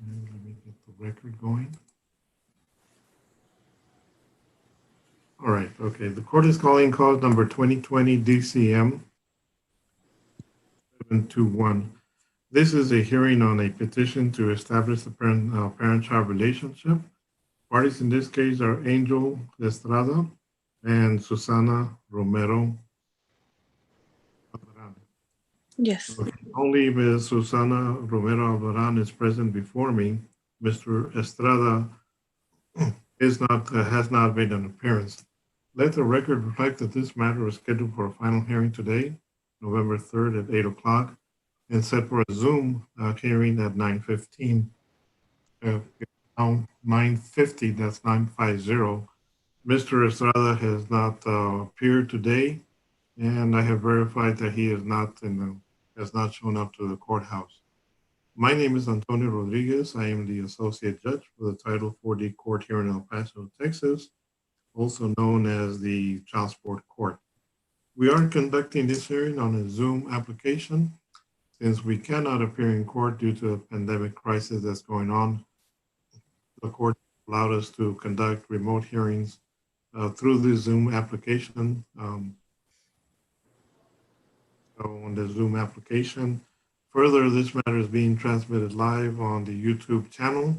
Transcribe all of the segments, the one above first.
And let me get the record going. All right, okay. The court is calling cause number 2020 DCM 721. This is a hearing on a petition to establish the parent-child relationship. Parties in this case are Angel Estrada and Susana Romero. Yes. Okay. Only Ms. Susana Romero Alvaran is present before me. Mr. Estrada has not made an appearance. Let the record reflect that this matter is scheduled for a final hearing today, November 3rd at 8 o'clock, and set for a Zoom hearing at 9:15. Now 9:50, that's 950. Mr. Estrada has not appeared today, and I have verified that he is has not shown up to the courthouse. My name is Antonio Rodriguez. I am the Associate Judge for the Title 4D Court here in El Paso, Texas, also known as the Child Support Court. We are conducting this hearing on a Zoom application. Since we cannot appear in court due to a pandemic crisis that's going on, the court allowed us to conduct remote hearings through the Zoom application. So on the Zoom application. Further, this matter is being transmitted live on the YouTube channel.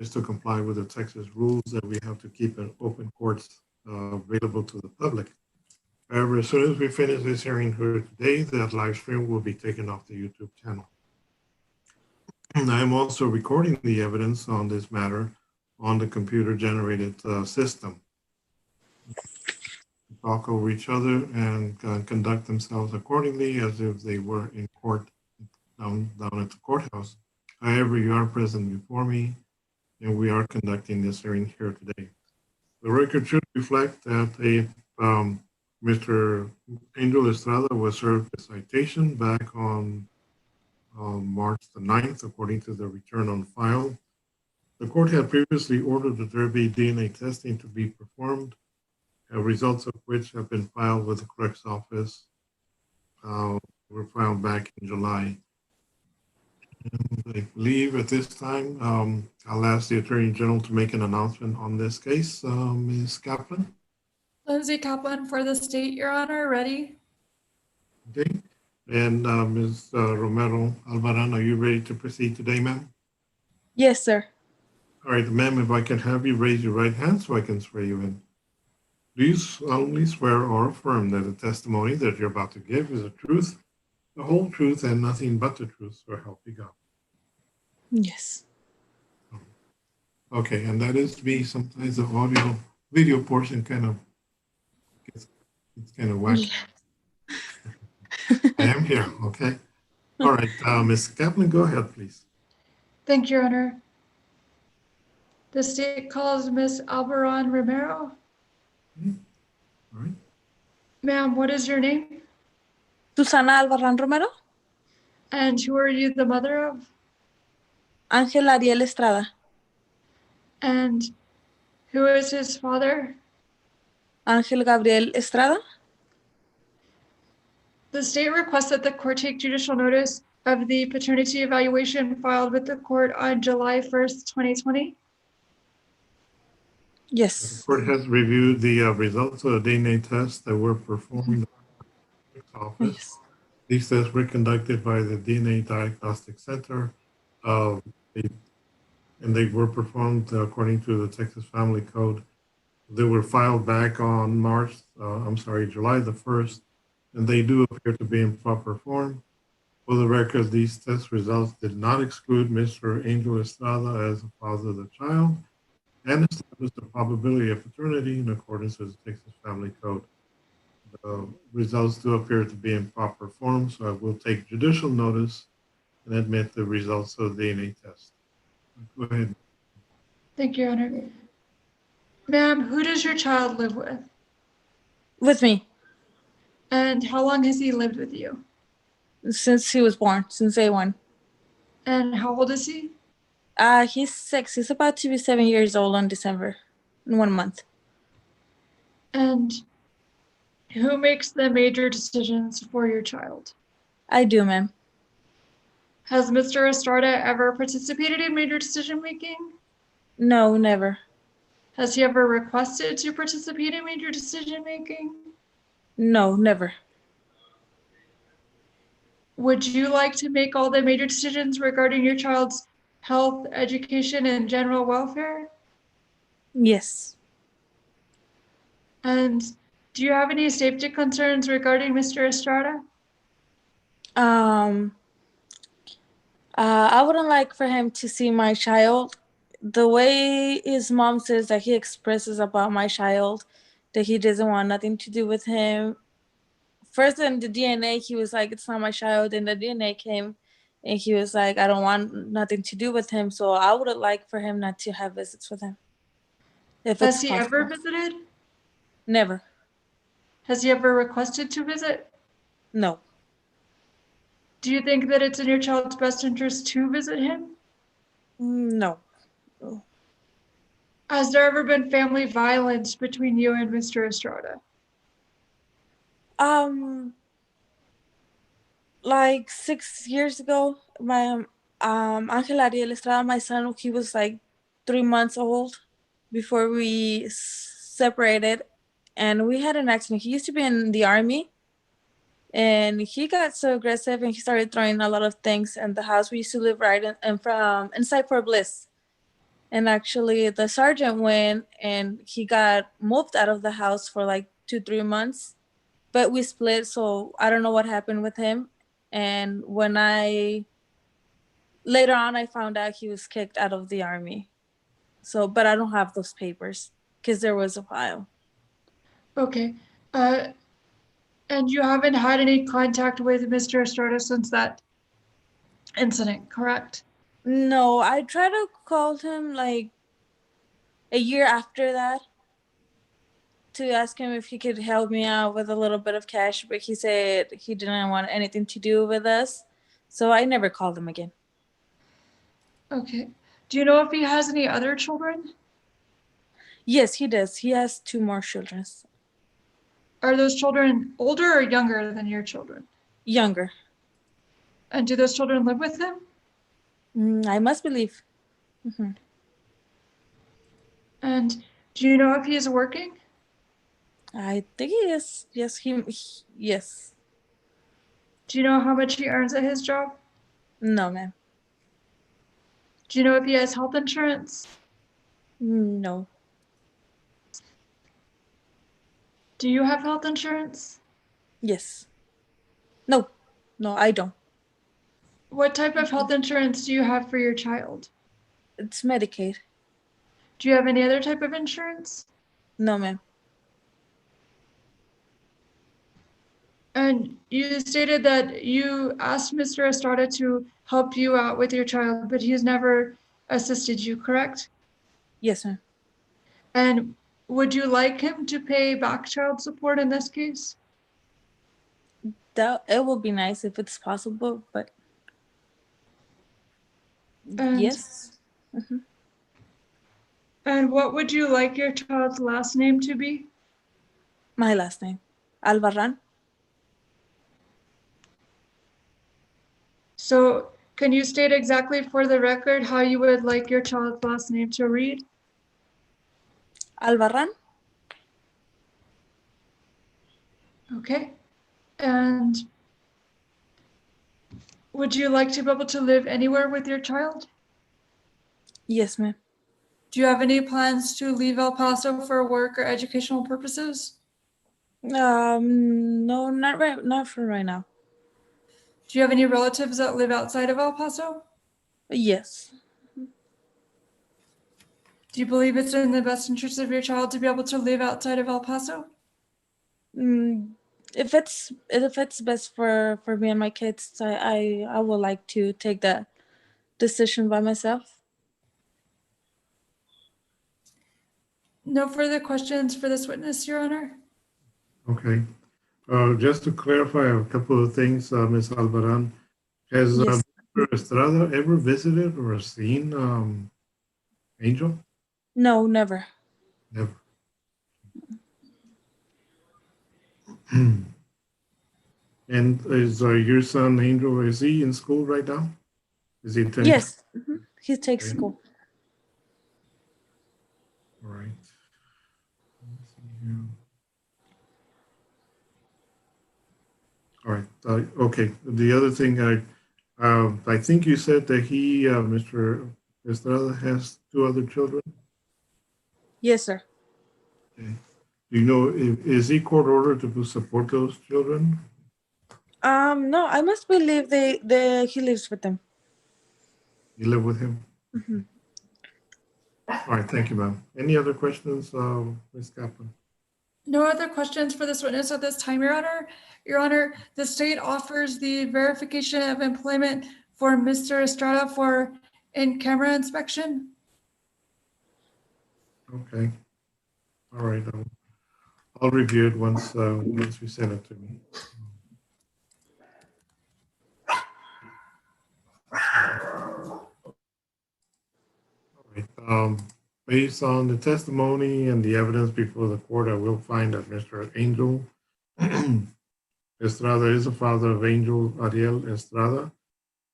Just to comply with the Texas rules that we have to keep an open courts available to the public. However, as soon as we finish this hearing here today, that live stream will be taken off the YouTube channel. I am also recording the evidence on this matter on the computer-generated system. Talk over each other and conduct themselves accordingly as if they were in court down at the courthouse. However, you are present before me, and we are conducting this hearing here today. The record should reflect that Mr. Angel Estrada was served a citation back on March the 9th, according to the return on file. The court had previously ordered that there be DNA testing to be performed, results of which have been filed with the clerk's office. Were filed back in July. And I believe at this time, I'll ask the Attorney General to make an announcement on this case. Ms. Kaplan? Lindsay Kaplan for the state, Your Honor, ready? Okay. And Ms. Romero Alvaran, are you ready to proceed today, ma'am? Yes, sir. All right, ma'am, if I can have you raise your right hand so I can swear you in. Do you solemnly swear or affirm that the testimony that you're about to give is the truth, the whole truth, and nothing but the truth, so help you God? Yes. Okay, and that is me. Sometimes the audio video portion kind of it's kind of wacky. I am here, okay? All right, Ms. Kaplan, go ahead, please. Thank you, Your Honor. The state calls Ms. Alvaran Romero. Okay. All right. Ma'am, what is your name? Susana Alvarán Romero. And who are you the mother of? Ángel Ariel Estrada. And who is his father? Ángel Gabriel Estrada. The state requests that the court take judicial notice of the paternity evaluation filed with the court on July 1st, 2020. Yes. The court has reviewed the results of the DNA tests that were performed in the clerk's office. Yes. These tests were conducted by the DNA Diagnostic Center, and they were performed according to the Texas Family Code. They were filed back on July the 1st, and they do appear to be in proper form. For the record, these test results did not exclude Mr. Angel Estrada as the father of the child and established the probability of paternity in accordance with the Texas Family Code. The results do appear to be in proper form, so I will take judicial notice and admit the results of the DNA test. Go ahead. Thank you, Your Honor. Ma'am, who does your child live with? With me. And how long has he lived with you? Since he was born, since day one. And how old is he? He's 6. He's about to be 7 years old on December, in 1 month. And who makes the major decisions for your child? I do, ma'am. Has Mr. Estrada ever participated in major decision-making? No, never. Has he ever requested to participate in major decision-making? No, never. Would you like to make all the major decisions regarding your child's health, education, and general welfare? Yes. And do you have any safety concerns regarding Mr. Estrada? Um, I wouldn't like for him to see my child. The way his mom says that he expresses about my child, that he doesn't want nothing to do with him. First in the DNA, he was like, it's not my child. And the DNA came and he was like, I don't want nothing to do with him. So I would like for him not to have visits with him, if Has it's he ever possible. visited? Never. Has he ever requested to visit? No. Do you think that it's in your child's best interest to visit him? No. Has there ever been family violence between you and Mr. Estrada? Like 6 years ago, my Angel Ariel Estrada, my son, he was like 3 months old before we separated, and we had an accident. He used to be in the army, and he got so aggressive, and he started throwing a lot of things in the house. We used to live right in from inside Fort Bliss, and actually, the sergeant went and he got moved out of the house for like 2-3 months, but we split, so I don't know what happened with him. And when later on I found out he was kicked out of the army. So, but I don't have those papers because there was a file. Okay. And you haven't had any contact with Mr. Estrada since that incident, correct? No, I tried to call him like a year after that to ask him if he could help me out with a little bit of cash, but he said he didn't want anything to do with us. So I never called him again. Okay. Do you know if he has any other children? Yes, he does. He has 2 more children. Are those children older or younger than your children? Younger. And do those children live with him? I must believe. Mm-hmm. And do you know if he is working? I think he is. Yes, yes. Do you know how much he earns at his job? No, ma'am. Do you know if he has health insurance? No. Do you have health insurance? Yes. No. No, I don't. What type of health insurance do you have for your child? It's Medicaid. Do you have any other type of insurance? No, ma'am. And you stated that you asked Mr. Estrada to help you out with your child, but he's never assisted you, correct? Yes, ma'am. And would you like him to pay back child support in this case? It will be nice if it's possible, but And, yes. and what would you like your child's last name to be? My last name, Albarran. So can you state exactly for the record how you would like your child's last name to read? Albarran. Okay. And would you like to be able to live anywhere with your child? Yes, ma'am. Do you have any plans to leave El Paso for work or educational purposes? No, not for right now. Do you have any relatives that live outside of El Paso? Yes. Do you believe it's in the best interest of your child to be able to live outside of El Paso? If it's best for me and my kids, I would like to take that decision by myself. No further questions for this witness, Your Honor. Okay. Just to clarify a couple of things, Ms. Alvaran, has Yes. Mr. Estrada ever visited or seen Angel? No, never. Never. And is your son Angel, is he in school right now? Is he attending? Yes, he takes Okay. school. All right. Let me see here. All right. Okay. The other thing, I think you said that Mr. Estrada, has two other children. Yes, sir. Okay. Do you know is he court ordered to support those children? No, I must believe he lives with them. You live with him. Mhm. All right. Thank you, ma'am. Any other questions, Ms. Kaplan? No other questions for this witness at this time, Your Honor. Your Honor, the state offers the verification of employment for Mr. Estrada for in-camera inspection. Okay. All right. I'll review it once you send it to me. All right. Based on the testimony and the evidence before the court, I will find that Mr. Angel Estrada is the father of Angel Ariel Estrada.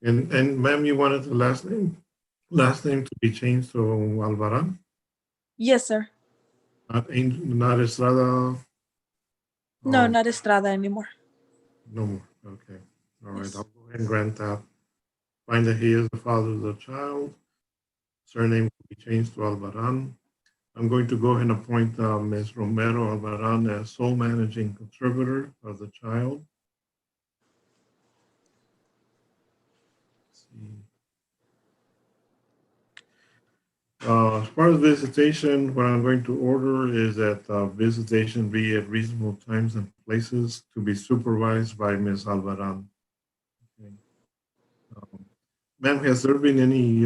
And ma'am, you wanted the last name to be changed to Alvaran, Yes, sir. not Estrada. No, Oh, not Estrada anymore. no more. Okay. All right. Yes. I'll go ahead and grant that. Find that he is the father of the child. Surname will be changed to Alvaran. I'm going to go ahead and appoint Ms. Romero Alvaran as sole managing conservator of the child. Let's see. As far as visitation, what I'm going to order is that visitation be at reasonable times and places to be supervised by Ms. Alvaran. Okay. Ma'am, has there been any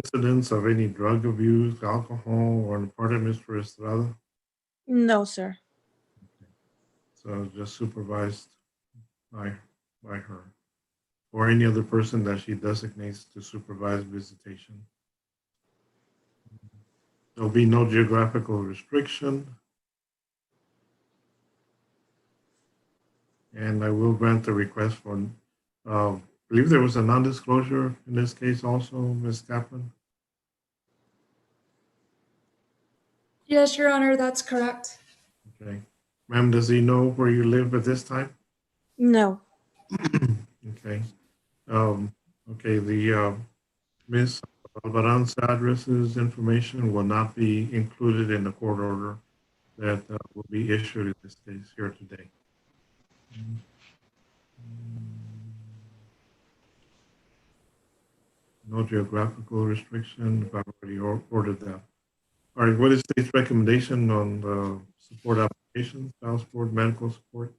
incidents of any drug abuse, alcohol, on the part of Mr. Estrada? No, sir. So just supervised by her or any other person that she designates to supervise visitation. There'll be no geographical restriction. And I will grant the request for, I believe there was a non-disclosure in this case also, Ms. Kaplan. Yes, Your Honor, that's correct. Okay. Ma'am, does he know where you live at this time? No. Okay. Okay, the Ms. Alvaran's addresses information will not be included in the court order that will be issued in this case here today. No geographical restriction. I've already ordered that. All right, what is the state's recommendation on the support applications, child support, medical support?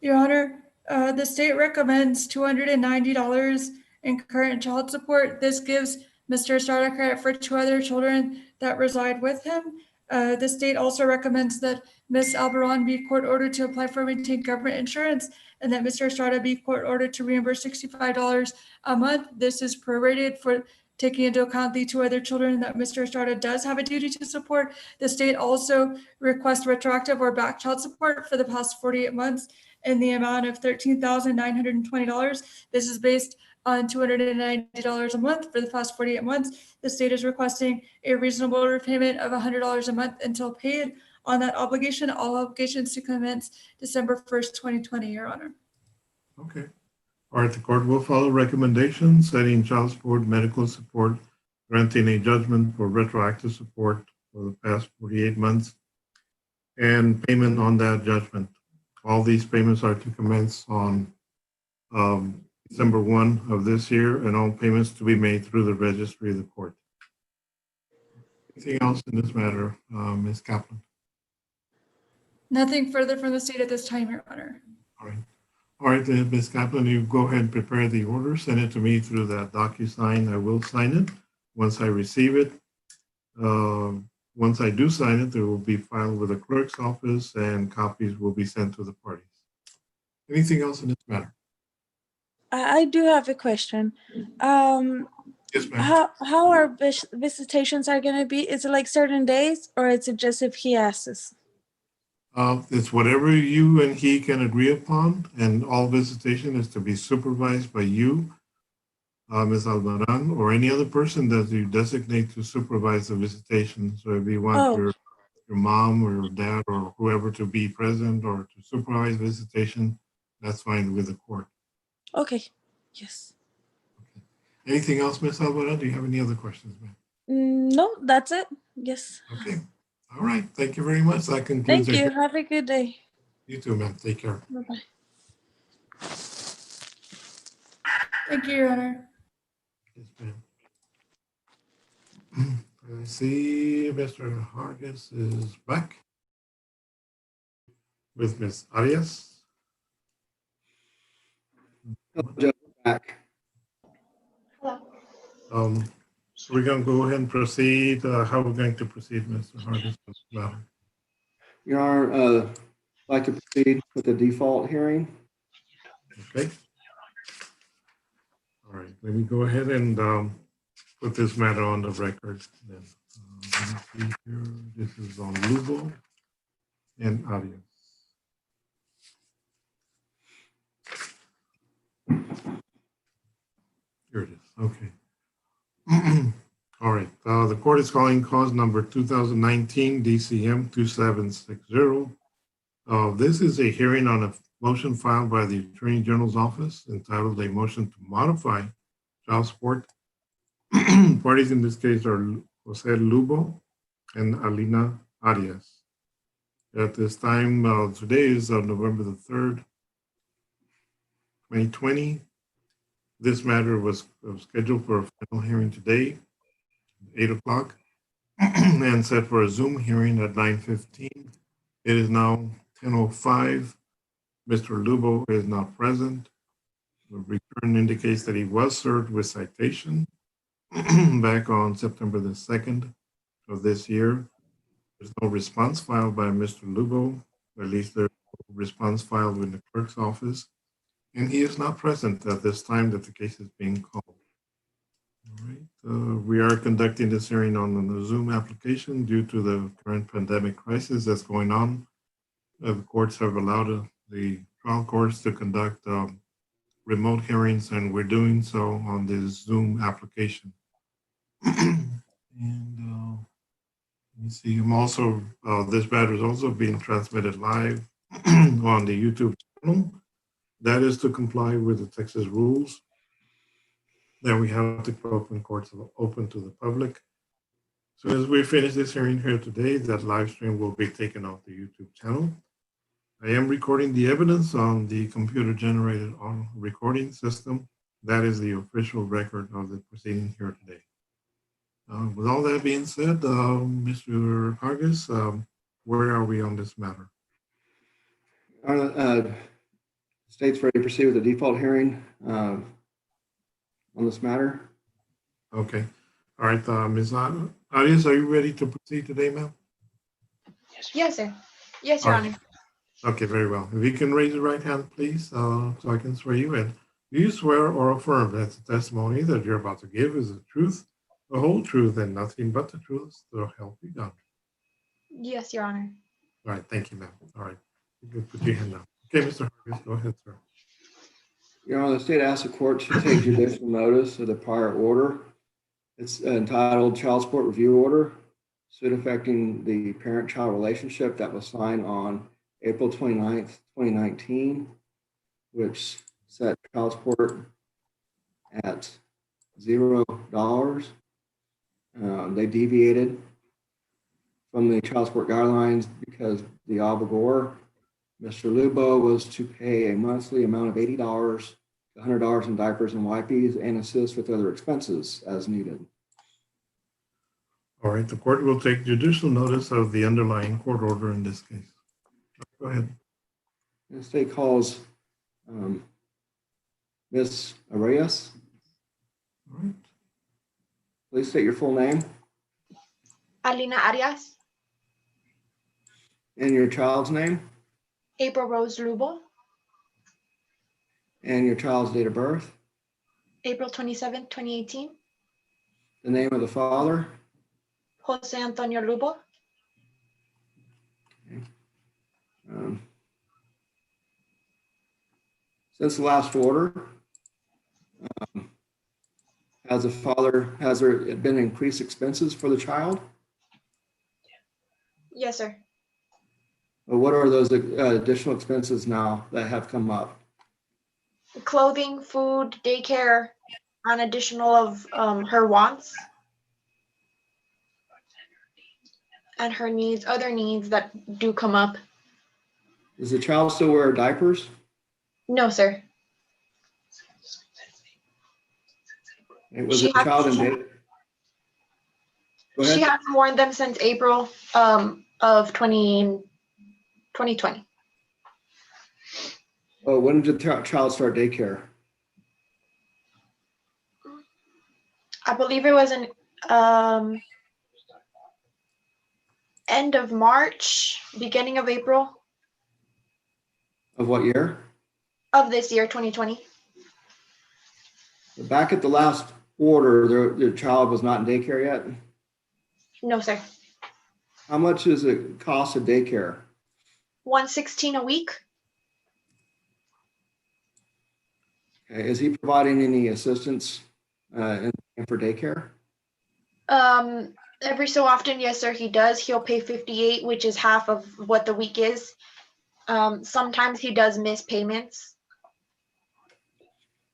Your Honor, the state recommends $290 in current child support. This gives Mr. Estrada credit for two other children that reside with him. The state also recommends that Ms. Albaran be court ordered to apply for retained government insurance and that Mr. Estrada be court ordered to reimburse $65 a month. This is prorated for taking into account the two other children that Mr. Estrada does have a duty to support. The state also requests retroactive or back child support for the past 48 months in the amount of $13,920. This is based on $290 a month for the past 48 months. The state is requesting a reasonable repayment of $100 a month until paid on that obligation. All obligations to commence December 1st, 2020, Your Honor. Okay. All right, the court will follow recommendations setting child support, medical support, granting a judgment for retroactive support for the past 48 months, and payment on that judgment. All these payments are to commence on December 1 of this year, and all payments to be made through the registry of the court. Anything else in this matter, Ms. Kaplan? Nothing further from the state at this time, Your Honor. All right. All right, then, Ms. Kaplan, you go ahead and prepare the order. Send it to me through that DocuSign. I will sign it once I receive it. Once I do sign it, it will be filed with the clerk's office and copies will be sent to the parties. Anything else in this matter? I do have a question. Yes, ma'am. How our visitations are going to be? Is it like certain days or is it just if he asks? It's whatever you and he can agree upon, and all visitation is to be supervised by you Ms. Alvaran, or any other person that you designate to supervise the visitation. So if you want Oh, your mom or your dad or whoever to be present or to supervise visitation, that's fine with the court. okay. Yes. Okay. Anything else, Ms. Alvaran? Do you have any other questions, ma'am? No, that's it. Yes. Okay. All right. Thank you very much. That concludes Thank our you. hearing. Have a good day. You too, ma'am. Take care. Bye-bye. Thank you, Your Honor. Yes, ma'am. I see Mr. Hargis is back with Ms. Arias. Just back. So we're going to go ahead and proceed. How are we going to proceed, Mr. Hargis? Well, Your Honor, I'd like to proceed with the default hearing. okay. All right. Let me go ahead and put this matter on the record. Then. Let me see here. This is on Lugo and Arias. Here it is. Okay. All right. The court is calling cause number 2019 DCM 2760. This is a hearing on a motion filed by the Attorney General's office entitled a motion to modify child support. Parties in this case are Jose Lubo and Alina Arias. At this time, today is November the 3rd, 2020. This matter was scheduled for a final hearing today, 8 o'clock, and set for a Zoom hearing at 9:15. It is now 10:05. Mr. Lubo is not present. The return indicates that he was served with citation back on September the 2nd of this year. There's no response filed by Mr. Lubo, or at least there's no response filed in the clerk's office, and he is not present at this time that the case is being called. All right. We are conducting this hearing on the Zoom application due to the current pandemic crisis that's going on. The courts have allowed the trial courts to conduct remote hearings, and we're doing so on this Zoom application. And let me see, I'm also, this matter is also being transmitted live on the YouTube channel. That is to comply with the Texas rules that we have to keep open courts open to the public. So as we finish this hearing here today, that live stream will be taken off the YouTube channel. I am recording the evidence on the computer generated on recording system. That is the official record of the proceeding here today. With all that being said, Mr. Hargis, where are we on this matter? State's ready to proceed with the default hearing on this matter. Okay. All right, Ms. Arias, are you ready to proceed today, ma'am? Yes, sir. Yes, Your All right. Honor. Okay, very well. If you can raise your right hand, please, so I can swear you in. Do you swear or affirm that the testimony that you're about to give is the truth, the whole truth, and nothing but the truth, so help you God? Yes, Your Honor. All right, thank you, ma'am. All right, you can put your hand down. Okay, Mr. Hargis, go ahead, sir. Your Honor, the state asked the court to take judicial notice of the prior order. It's entitled Child Support Review Order, suit affecting the parent-child relationship that was signed on April 29th, 2019, which set child support at $0. They deviated from the child support guidelines because the obligor, Mr. Lubo, was to pay a monthly amount of $80 to $100 in diapers and wipes and assist with other expenses as needed. All right, the court will take judicial notice of the underlying court order in this case. Go ahead. The state calls Ms. Arias. All right. Please state your full name Alina Arias, and your child's name April Rose Lubo, and your child's date of birth, April 27, 2018, the name of the father. Jose Antonio Lubo. Since the last order, as a father, has there been increased expenses for the child? Yes, sir. What are those additional expenses now that have come up? Clothing, food, daycare, and additional of her wants and her needs, other needs that do come up. Does the child still wear diapers? No, sir. Was She the child in has, date? Go she ahead. hasn't worn them since April of 2020. Oh, when did the child start daycare? I believe it was an end of March, beginning of April Of what year? of this year, 2020. Back at the last order, the child was not in daycare yet. No, sir. How much does it cost a daycare? 116 a week. Okay, is he providing any assistance for daycare? Every so often, yes, sir, he does. He'll pay 58, which is half of what the week is. Sometimes he does miss payments.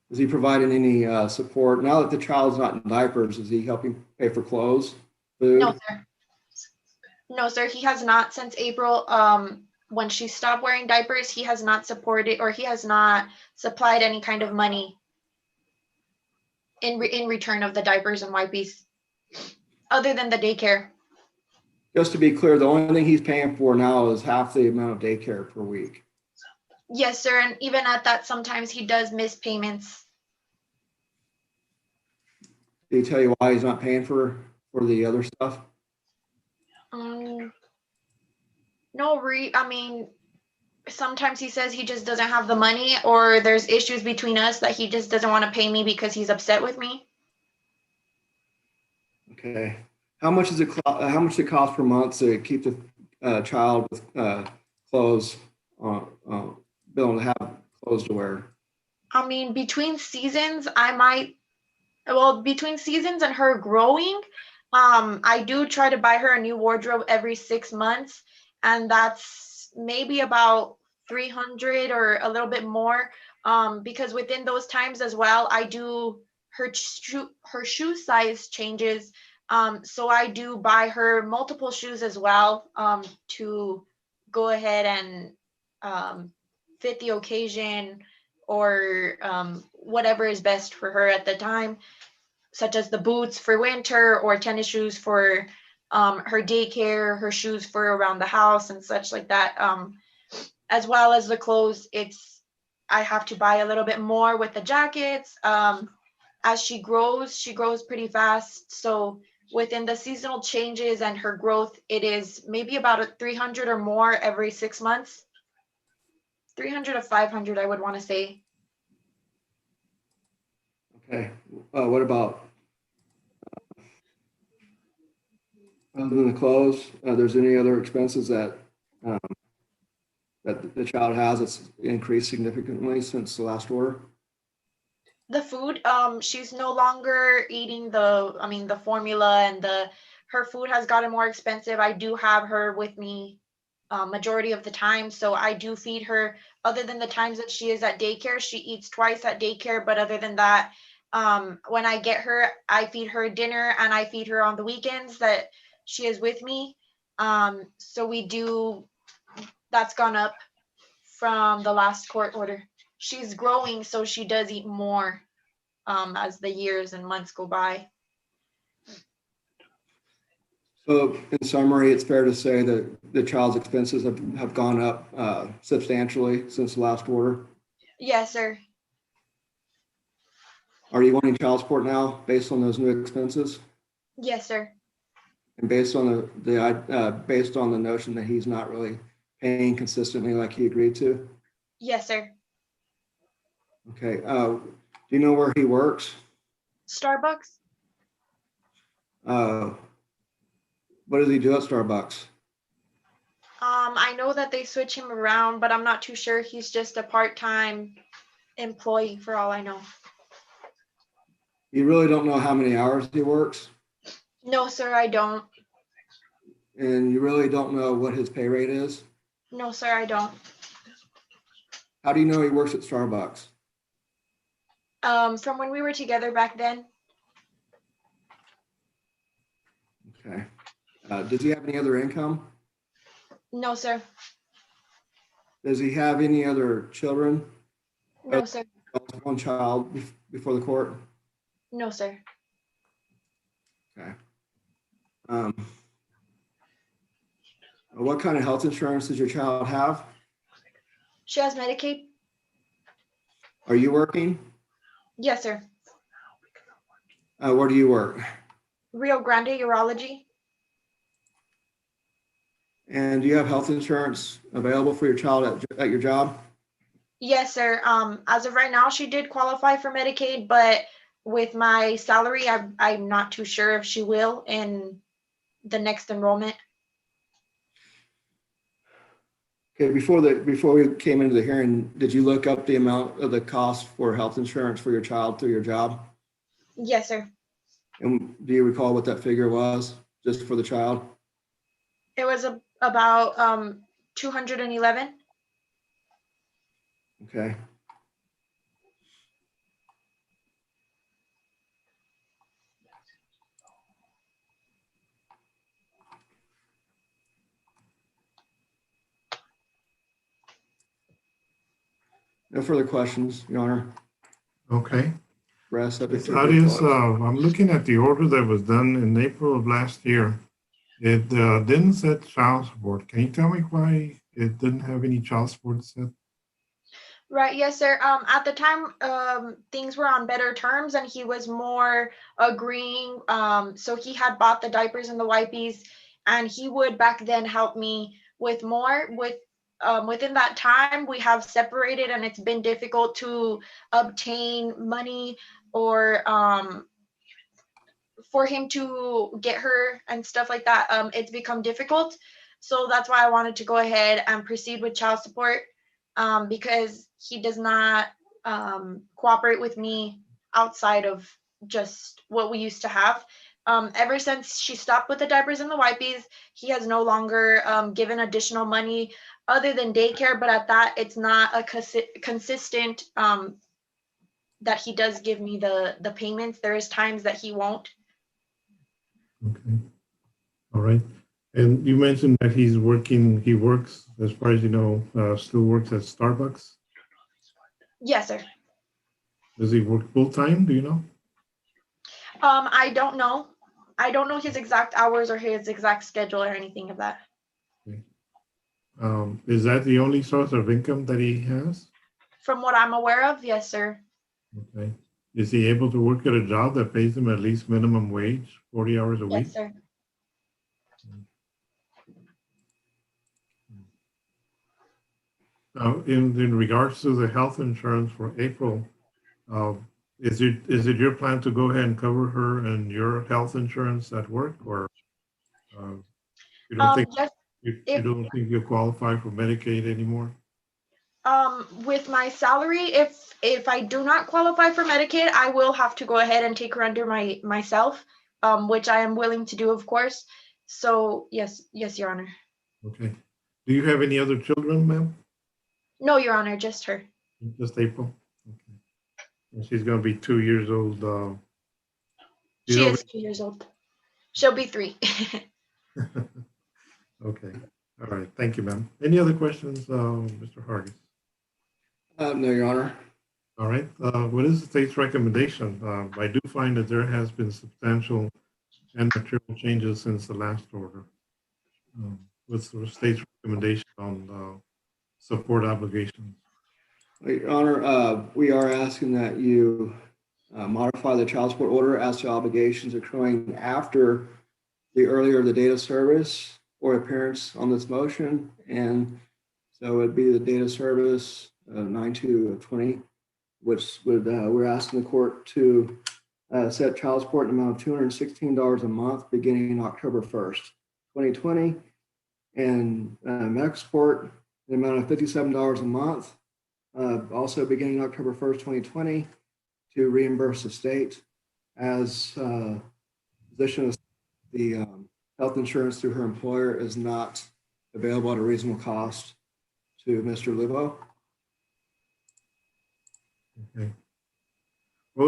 Is he providing any support? Now that the child's not in diapers, is he helping pay for clothes, food? No, sir. No, sir, he has not since April. When she stopped wearing diapers, he has not supported or he has not supplied any kind of money in return of the diapers and wipes, other than the daycare. Just to be clear, the only thing he's paying for now is half the amount of daycare per week. Yes, sir, and even at that, sometimes he does miss payments. Did he tell you why he's not paying for the other stuff? I mean, sometimes he says he just doesn't have the money, or there's issues between us that he just doesn't want to pay me because he's upset with me. Okay. How much does it cost per month to keep the child with clothes, be able to have clothes to wear? I mean, between seasons between seasons and her growing, I do try to buy her a new wardrobe every 6 months, and that's maybe about 300 or a little bit more, because within those times as well, I do her shoe size changes, so I do buy her multiple shoes as well, to go ahead and fit the occasion, or whatever is best for her at the time, such as the boots for winter or tennis shoes for her daycare, her shoes for around the house and such like that. As well as the clothes, I have to buy a little bit more with the jackets. As she grows pretty fast. So within the seasonal changes and her growth, it is maybe about a 300 or more every 6 months. 300 to 500, I would want to say. Okay. What about other than the clothes? There's any other expenses that the child has that's increased significantly since the last order? The food, she's no longer eating the formula, and her food has gotten more expensive. I do have her with me majority of the time, so I do feed her. Other than the times that she is at daycare, she eats twice at daycare, but other than that, when I get her, I feed her dinner, and I feed her on the weekends that she is with me. So that's gone up from the last court order. She's growing, so she does eat more as the years and months go by. So in summary, it's fair to say that the child's expenses have gone up substantially since the last order. Yes, sir. Are you wanting child support now based on those new expenses? Yes, sir. And based on based on the notion that he's not really paying consistently like he agreed to? Yes, sir. Okay. Do you know where he works? Starbucks? What does he do at Starbucks? I know that they switch him around, but I'm not too sure. He's just a part-time employee for all I know. You really don't know how many hours he works, No, sir, I don't. and you really don't know what his pay rate is. No, sir, I don't. How do you know he works at Starbucks? From when we were together back then. Okay. Does he have any other income? No, sir. Does he have any other children? No, sir. One child before the court? No, sir. Okay. What kind of health insurance does your child have? She has Medicaid? Are you working? Yes, sir. Where do you work? Rio Grande Urology? And do you have health insurance available for your child at your job? Yes, sir. As of right now, she did qualify for Medicaid, but with my salary, I'm not too sure if she will in the next enrollment. Okay, before we came into the hearing, did you look up the amount of the cost for health insurance for your child through your job? Yes, sir. And do you recall what that figure was just for the child? It was about 211. Okay. No further questions, Your Honor. Okay. Rest subject to Claudius, your I'm looking at the order that was done in April of last year. It didn't set child support. Can you tell me why it didn't have any child support set? Right, yes, sir. At the time, things were on better terms and he was more agreeing. So he had bought the diapers and the wipies, and he would back then help me with more. Within that time, we have separated and it's been difficult to obtain money or for him to get her and stuff like that. It's become difficult. So that's why I wanted to go ahead and proceed with child support, because he does not cooperate with me outside of just what we used to have. Ever since she stopped with the diapers and the wipies, he has no longer given additional money other than daycare, but at that, it's not a consistent that he does give me the payments. There is times that he won't. Okay. All right. And you mentioned that he works, as far as you know, still works at Starbucks. Yes, sir. Does he work full time? Do you know? I don't know. I don't know his exact hours or his exact schedule or anything of that. Okay. Is that the only source of income that he has? From what I'm aware of, yes, sir. Okay. Is he able to work at a job that pays him at least minimum wage, 40 hours a week? Yes, sir. In regards to the health insurance for April, uh, is it your plan to go ahead and cover her and your health insurance at work, or you don't think Yes, you if don't think you qualify for Medicaid anymore? with my salary, if I do not qualify for Medicaid, I will have to go ahead and take her under myself, which I am willing to do, of course. So yes, Your Honor. Okay. Do you have any other children, ma'am? No, Your Honor, just her. Just April. Okay. And she's going to be 2 years old. She is 2 years old. She'll be 3. Okay. All right. Thank you, ma'am. Any other questions, Mr. Hargis? No, Your Honor. All right. What is the state's recommendation? I do find that there has been substantial and material changes since the last order. What's the state's recommendation on support obligations? Your Honor, we are asking that you modify the child support order as to obligations accruing after the earlier the date of service or appearance on this motion. And so it'd be the date of service 9/2/20, which would we're asking the court to set child support in the amount of $216 a month beginning October 1st, 2020, and medical support in the amount of $57 a month, also beginning October 1st, 2020, to reimburse the state. as position of the health insurance through her employer is not available at a reasonable cost to Mr. Lubo. Okay. What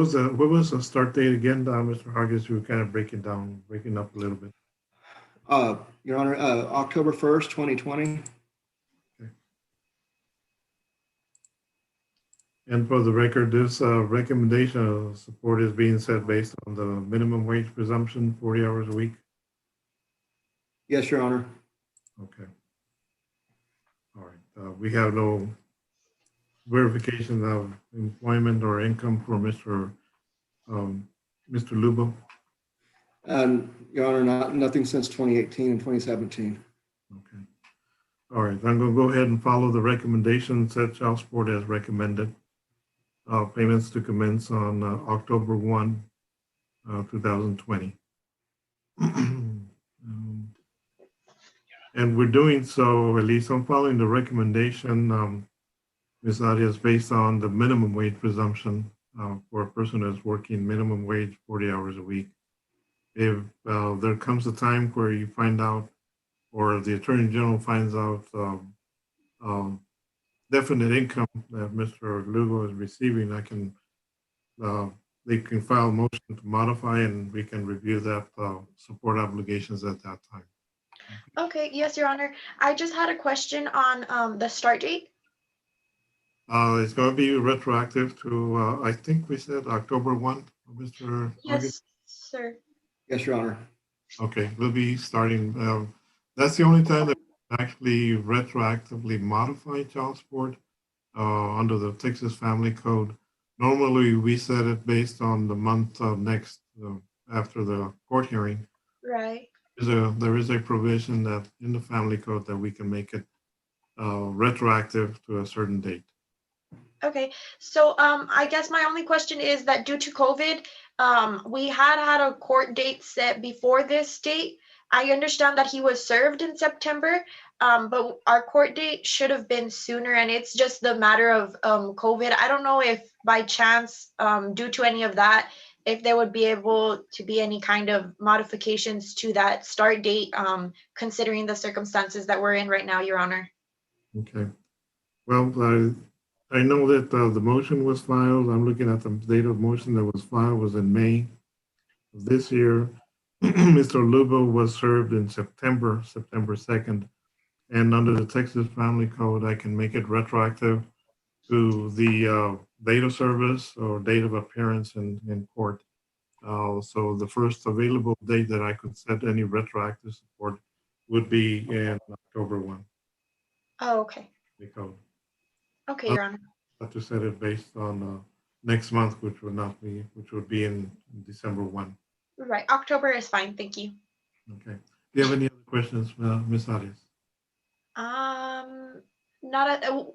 was the start date again, Mr. Hargis? You were kind of breaking up a little bit. Your Honor, October 1st, 2020. And for the record, this recommendation of support is being set based on the minimum wage presumption, 40 hours a week. Yes, Your Honor. Okay. All right. We have no verification of employment or income for Mr. Lubo. Your Honor, nothing since 2018 and 2017. Okay. All right. I'm going to go ahead and follow the recommendation, set child support as recommended. Payments to commence on October 1, 2020. And we're doing so, at least I'm following the recommendation, Ms. Arias, based on the minimum wage presumption for a person that's working minimum wage 40 hours a week. If there comes a time where you find out, or the Attorney General finds out definite income that Mr. Lugo is receiving, they can file a motion to modify and we can review that support obligations at that time. Okay, yes, Your Honor. I just had a question on the start date. It's going to be retroactive to, I think we said October 1, Mr. August? Yes, sir. Yes, Your Honor. Okay, we'll be starting. That's the only time that we actually retroactively modify child support under the Texas Family Code. Normally, we set it based on the month next after the court hearing. Right. There is a provision that in the Family Code that we can make it retroactive to a certain date. Okay, so I guess my only question is that due to COVID, we had a court date set before this date. I understand that he was served in September, but our court date should have been sooner, and it's just the matter of COVID. I don't know if by chance, due to any of that, if there would be able to be any kind of modifications to that start date, considering the circumstances that we're in right now, Your Honor. Okay. Well, I know that the motion was filed. I'm looking at the date of motion that was filed was in May of this year. Mr. Lubo was served in September 2nd. And under the Texas Family Code, I can make it retroactive to the date of service or date of appearance in court. So the first available date that I could set any retroactive support would be in October 1. Oh, okay. The code. Okay, Your Honor. Have to set it based on next month, which would be in December 1. Right, October is fine, thank you. Okay. Do you have any other questions, Ms. Arias?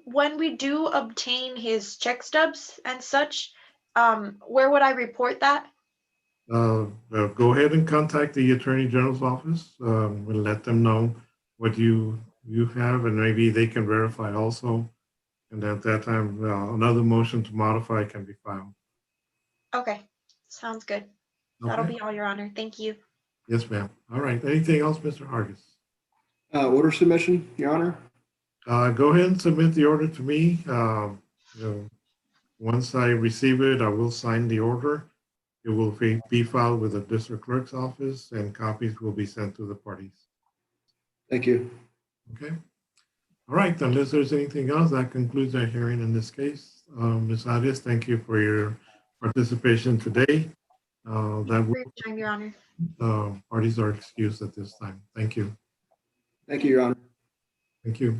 When we do obtain his check stubs and such, where would I report that? Go ahead and contact the Attorney General's office. We'll let them know what you have, and maybe they can verify also. And at that time, another motion to modify can be filed. Okay, sounds good. That'll be all, Your Honor. Thank you. Yes, ma'am. All right. Anything else, Mr. Hargis? Order submission, Your Honor. Go ahead and submit the order to me. Once I receive it, I will sign the order. It will be filed with the district clerk's office, and copies will be sent to the parties. Thank you. Okay. All right. Unless there's anything else, that concludes our hearing in this case. Ms. Arias, thank you for your participation today. Time, Your Honor. Parties are excused at this time. Thank you. Thank you, Your Honor. Thank you.